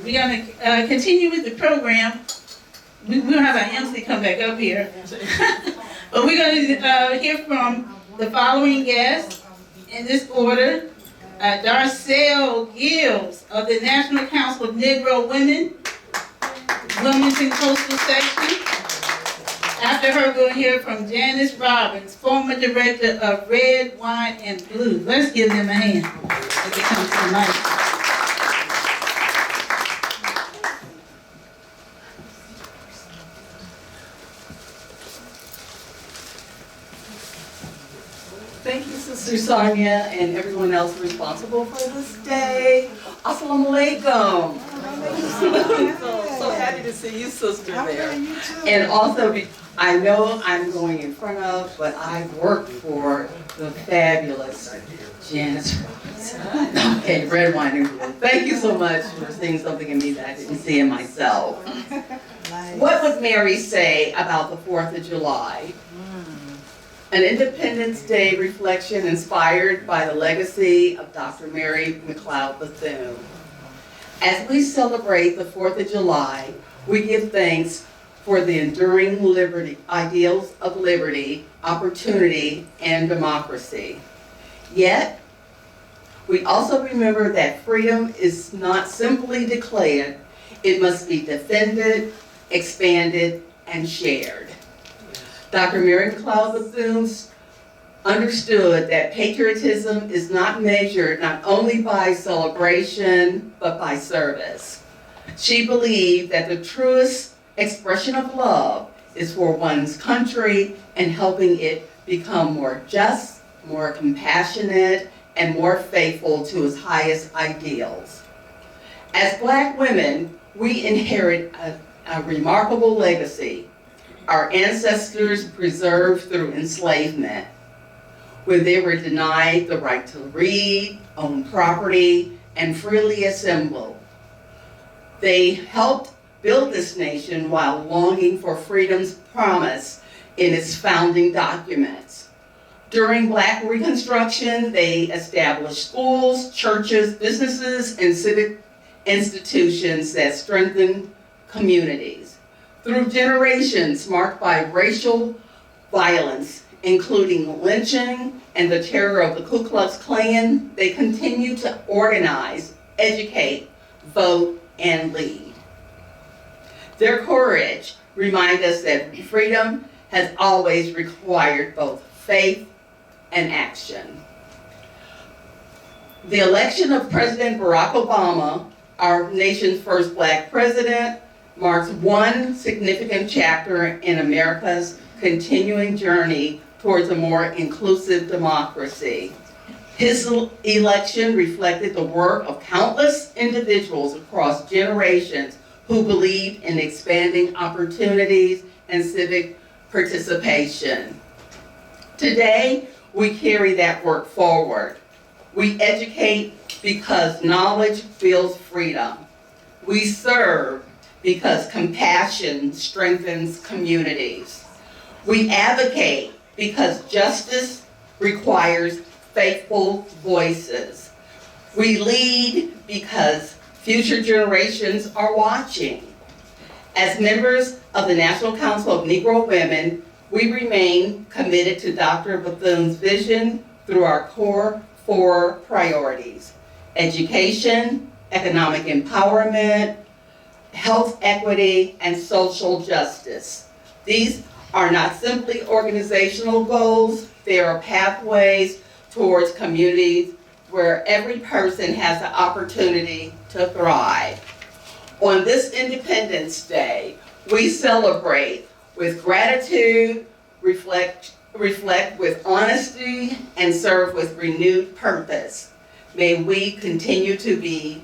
We're going to continue with the program. We'll have our MC come back up here. But we're going to hear from the following guests in this order. Darcel Gills of the National Council of Negro Women, Wilmington Coastal Section. After her, we'll hear from Janice Robbins, former director of Red, White, and Blue. Let's give them a hand as they come to the mic. Thank you, Sister Sonia, and everyone else responsible for this day. Assalamu alaikum. So happy to see you, Sister, there. And also, I know I'm going in front of, but I worked for the fabulous Janice Robbins. Okay, Red, Wine, and Blue. Thank you so much for seeing something in me that I didn't see in myself. What would Mary say about the 4th of July? An Independence Day reflection inspired by the legacy of Dr. Mary McLeod Bethune. As we celebrate the 4th of July, we give thanks for the enduring ideals of liberty, opportunity, and democracy. Yet, we also remember that freedom is not simply declared, it must be defended, expanded, and shared. Dr. Mary McLeod Bethune understood that patriotism is not measured not only by celebration, but by service. She believed that the truest expression of love is for one's country and helping it become more just, more compassionate, and more faithful to its highest ideals. As Black women, we inherit a remarkable legacy. Our ancestors preserved through enslavement, when they were denied the right to read, own property, and freely assemble. They helped build this nation while longing for freedom's promise in its founding documents. During Black Reconstruction, they established schools, churches, businesses, and civic institutions that strengthened communities. Through generations marked by racial violence, including lynching and the terror of the Ku Klux Klan, they continue to organize, educate, vote, and lead. Their courage reminds us that freedom has always required both faith and action. The election of President Barack Obama, our nation's first Black president, marks one significant chapter in America's continuing journey towards a more inclusive democracy. His election reflected the work of countless individuals across generations who believed in expanding opportunities and civic participation. Today, we carry that work forward. We educate because knowledge builds freedom. We serve because compassion strengthens communities. We advocate because justice requires faithful voices. We lead because future generations are watching. As members of the National Council of Negro Women, we remain committed to Dr. Bethune's vision through our core 4 priorities: education, economic empowerment, health equity, and social justice. These are not simply organizational goals, they are pathways towards communities where every person has the opportunity to thrive. On this Independence Day, we celebrate with gratitude, reflect with honesty, and serve with renewed purpose. May we continue to be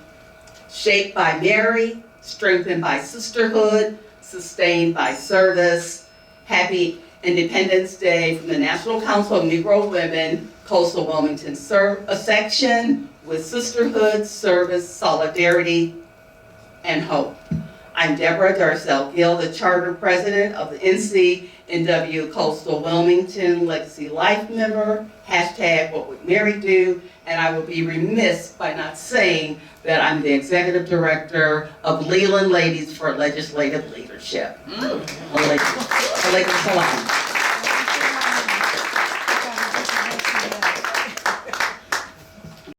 shaped by Mary, strengthened by sisterhood, sustained by service. Happy Independence Day from the National Council of Negro Women, Coastal Wilmington section, with sisterhood, service, solidarity, and hope. I'm Deborah Darcel Gill, the Charter President of the NCNW Coastal Wilmington Legacy Life member, #What Would Mary Do, And I would be remiss by not saying that I'm the executive director of Leland Ladies for Legislative Leadership. Ladies Salon.